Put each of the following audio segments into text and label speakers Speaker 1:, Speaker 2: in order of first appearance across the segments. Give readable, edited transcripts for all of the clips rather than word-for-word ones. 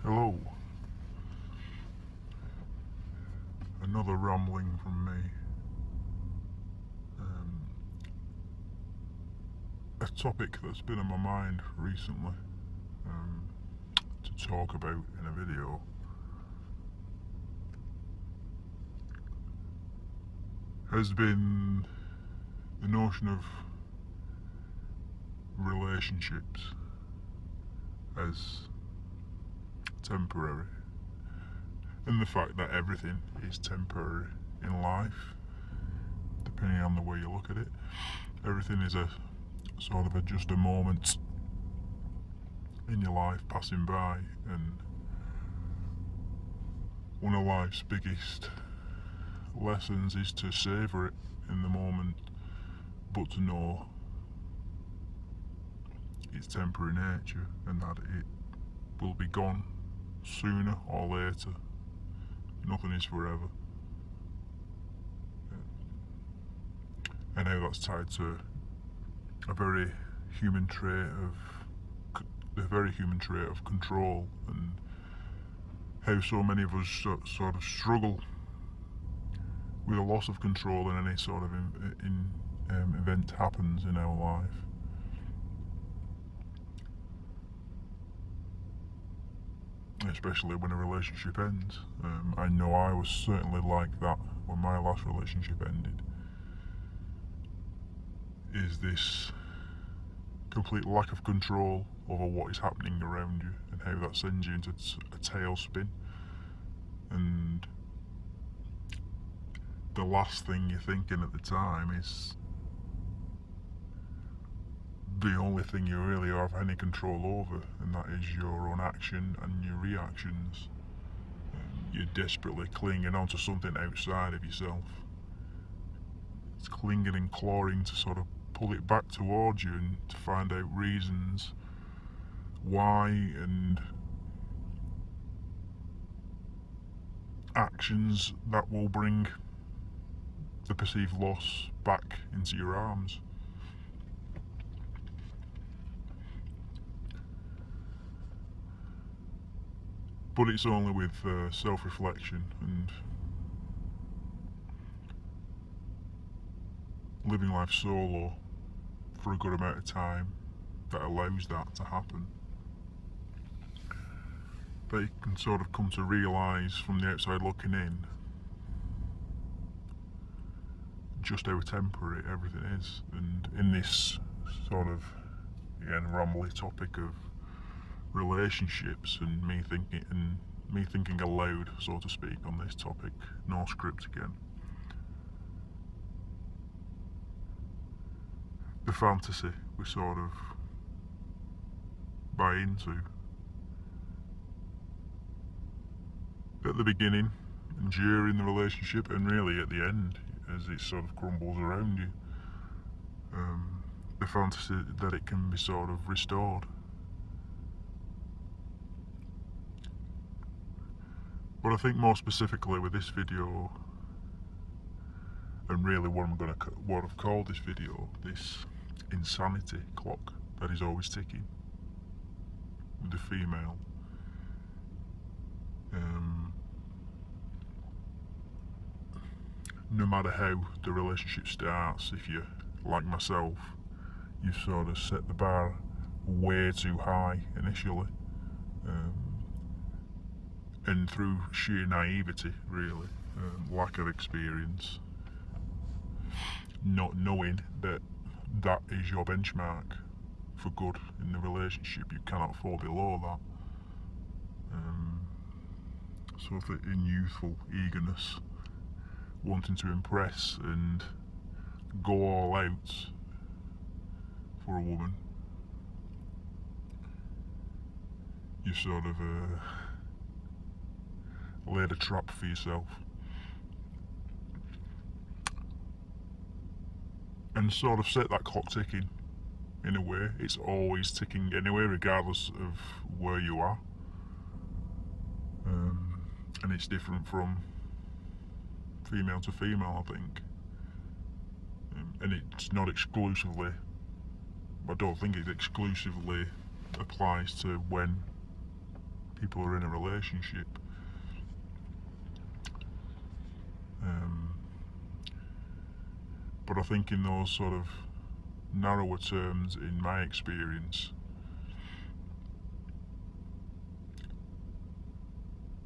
Speaker 1: Hello. Another rambling from me. A topic that's been on my mind recently to talk about in a video has been the notion of relationships as temporary, and the fact that everything is temporary in life, depending on the way you look at it. Everything is a sort of just a moment in your life passing by, and one of life's biggest lessons is to savour it in the moment, but to know its temporary nature and that it will be gone sooner or later. Nothing is forever. And how that's tied to a very human trait of control, and how so many of us sort of struggle with a loss of control in any sort of event happens in our life. Especially when a relationship ends. I know I was certainly like that when my last relationship ended. Is this complete lack of control over what is happening around you, and how that sends you into a tailspin, and the last thing you're thinking at the time is the only thing you really have any control over, and that is your own action and your reactions. You're desperately clinging onto something outside of yourself. It's clinging and clawing to sort of pull it back towards you, and to find out reasons why, and actions that will bring the perceived loss back into your arms. But it's only with self-reflection and living life solo for a good amount of time that allows that to happen, that you can sort of come to realise from the outside looking in just how temporary everything is. And in this sort of, again, rambly topic of relationships, and me thinking aloud, so to speak, on this topic, no script again. The fantasy we sort of buy into at the beginning and during the relationship, and really at the end as it sort of crumbles around you, the fantasy that it can be sort of restored. But I think more specifically with this video, and really what I've called this video, this insanity clock that is always ticking with the female. No matter how the relationship starts, if you, like myself, you sort of set the bar way too high initially, and through sheer naivety, really, lack of experience, not knowing that that is your benchmark for good in the relationship, you cannot fall below that. Sort of in youthful eagerness, wanting to impress and go all out for a woman, you sort of laid a trap for yourself, and sort of set that clock ticking. In a way, it's always ticking anyway, regardless of where you are, and it's different from female to female, I think, and it's not exclusively, I don't think it exclusively applies to when people are in a relationship. But I think in those sort of narrower terms, in my experience,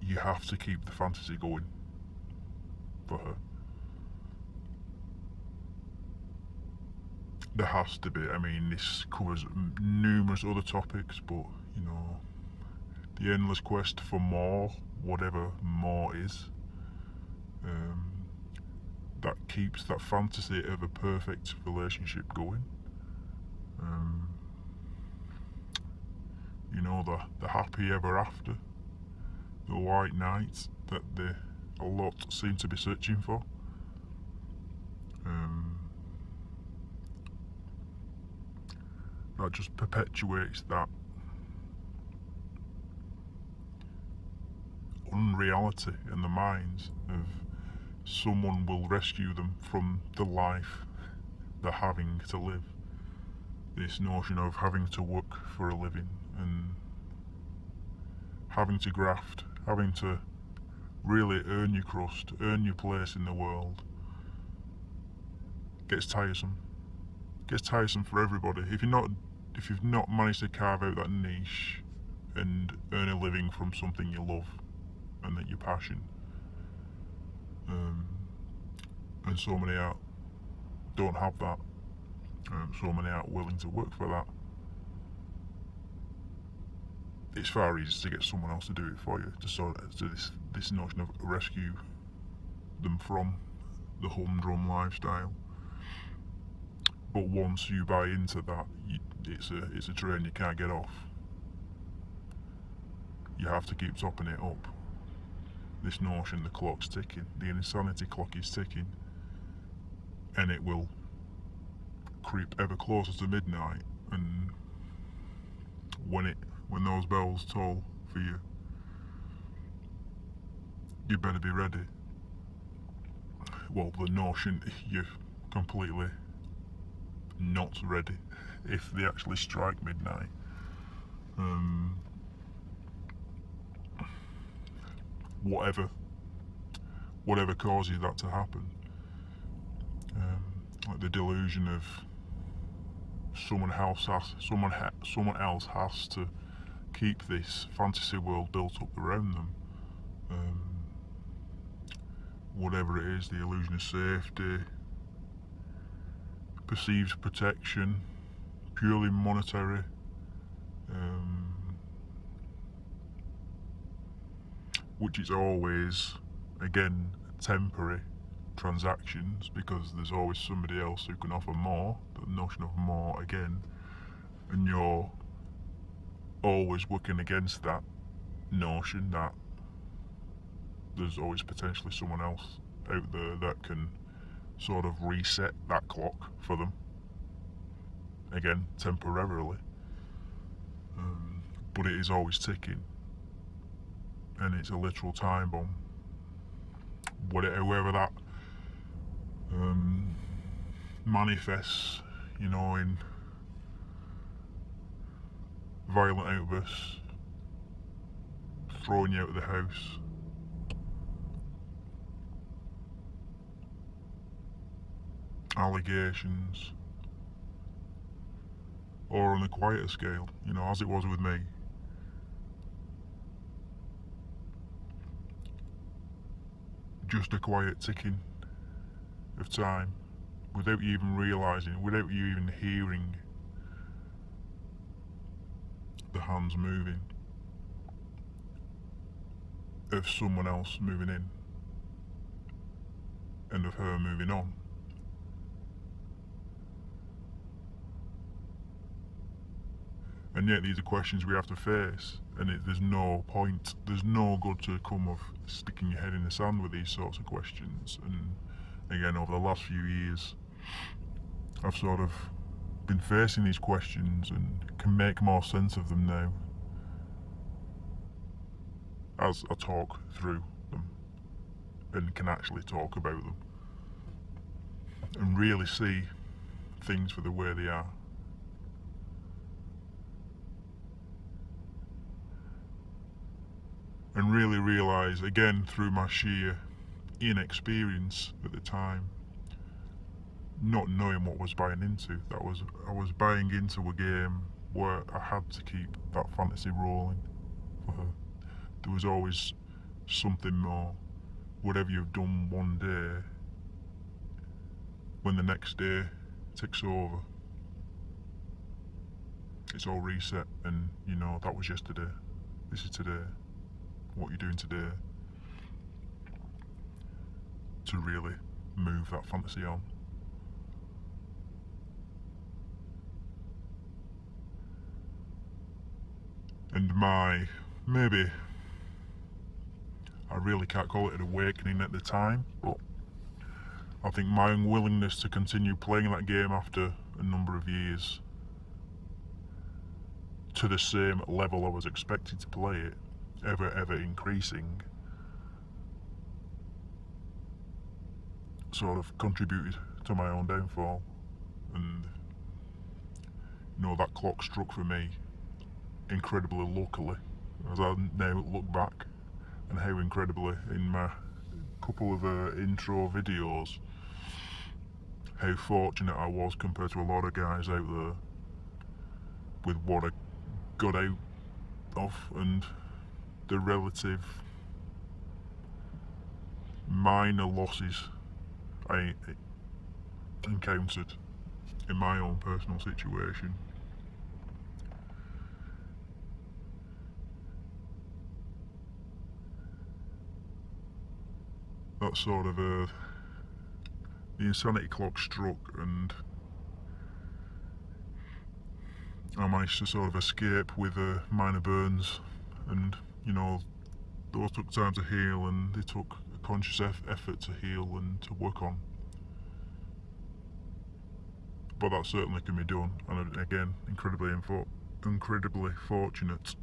Speaker 1: you have to keep the fantasy going for her. There has to be. I mean, this covers numerous other topics, but you know, the endless quest for more, whatever more is, that keeps that fantasy of a perfect relationship going. You know, the happy ever after, the white knight that a lot seem to be searching for. That just perpetuates that unreality in the minds of someone will rescue them from the life they're having to live. This notion of having to work for a living and having to graft, having to really earn your crust, earn your place in the world, gets tiresome. Gets tiresome for everybody. If you've not managed to carve out that niche and earn a living from something you love and that you're passionate, and so many don't have that, so many aren't willing to work for that. It's far easier to get someone else to do it for you, to this notion of rescue them from the humdrum lifestyle. But once you buy into that, it's a train you can't get off. You have to keep topping it up. This notion the clock's ticking, the insanity clock is ticking, and it will creep ever closer to midnight, and when those bells toll for you, you better be ready. Well, the notion you're completely not ready if they actually strike midnight. Whatever causes that to happen, like the delusion of someone else has to keep this fantasy world built up around them. Whatever it is, the illusion of safety, perceived protection, purely monetary, which is always, again, temporary transactions, because there's always somebody else who can offer more, the notion of more again, and you're always working against that notion that there's always potentially someone else out there that can sort of reset that clock for them, again, temporarily. But it is always ticking, and it's a literal time bomb. However that manifests, you know, in violent outbursts, throwing you out of the house, allegations, or on a quieter scale, you know, as it was with me. Just a quiet ticking of time, without you even realising, without you even hearing the hands moving, of someone else moving in, and of her moving on. And yet these are questions we have to face, and there's no good to come of sticking your head in the sand with these sorts of questions. And again, over the last few years, I've sort of been facing these questions and can make more sense of them now as I talk through them and can actually talk about them and really see things for the way they are. and really realise, again through my sheer inexperience at the time, not knowing what I was buying into, that I was buying into a game where I had to keep that fantasy rolling for her. There was always something more. Whatever you've done one day, when the next day ticks over, it's all reset, and you know that was yesterday. This is today. What you're doing today to really move that fantasy on. And maybe, I really can't call it an awakening at the time, but I think my unwillingness to continue playing that game after a number of years to the same level I was expected to play it, ever increasing, sort of contributed to my own downfall. And you know, that clock struck for me incredibly luckily, as I now look back, and how incredibly in my couple of intro videos, how fortunate I was compared to a lot of guys out there with what I got out of and the relative minor losses I encountered in my own personal situation. That sort of the insanity clock struck, and I managed to sort of escape with minor burns, and you know, those took time to heal, and they took a conscious effort to heal and to work on. But that certainly can be done, and again, incredibly fortunate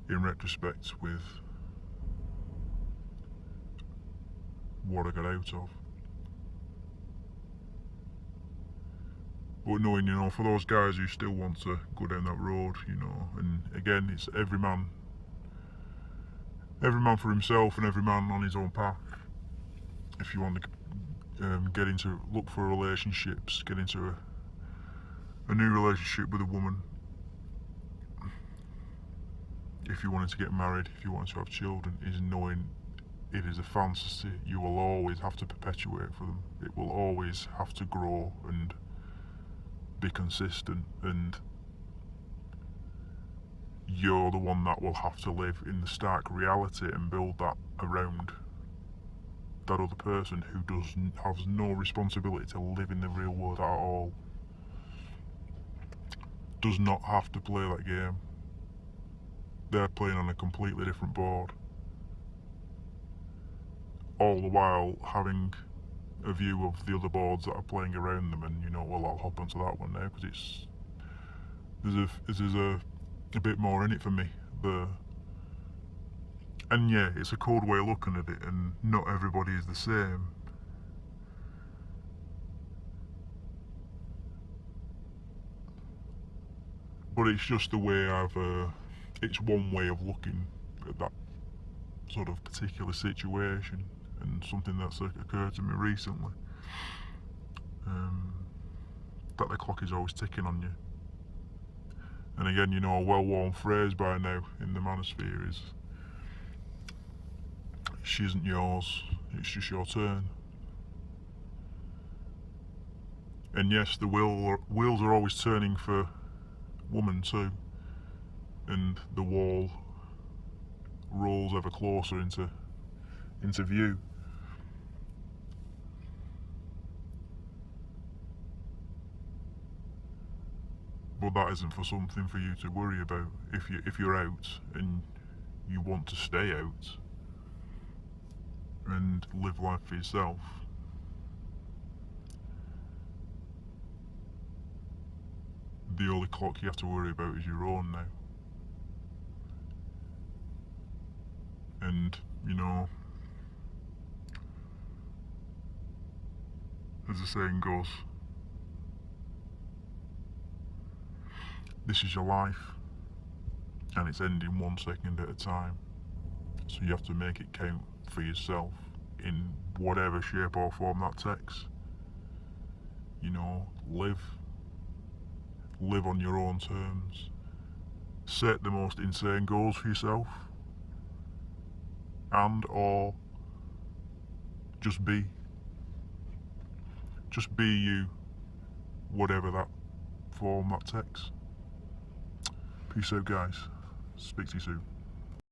Speaker 1: in retrospect with what I got out of. But knowing, you know, for those guys who still want to go down that road, you know, and again, it's every man for himself and every man on his own path. If you want to look for relationships, get into a new relationship with a woman, if you wanted to get married, if you wanted to have children, is knowing it is a fantasy you will always have to perpetuate for them. It will always have to grow and be consistent, and you're the one that will have to live in the stark reality and build that around that other person who has no responsibility to live in the real world at all. Does not have to play that game. They're playing on a completely different board, all the while having a view of the other boards that are playing around them. And you know, well, I'll hop onto that one now because there's a bit more in it for me. And yeah, it's a cold way of looking at it, and not everybody is the same. But it's just the way it's one way of looking at that sort of particular situation, and something that's occurred to me recently. That the clock is always ticking on you. And again, you know, a well-worn phrase by now in the manosphere is, she isn't yours, it's just your turn. And yes, the wheels are always turning for woman too, and the wall rolls ever closer into view. But that isn't something for you to worry about. If you're out and you want to stay out and live life for yourself, the only clock you have to worry about is your own now. And you know, as the saying goes, this is your life. and it's ending 1 second at a time. So you have to make it count for yourself in whatever shape or form that takes. You know, live on your own terms. Set the most insane goals for yourself, and or just be you, whatever that form that takes. Peace out, guys. Speak to you soon.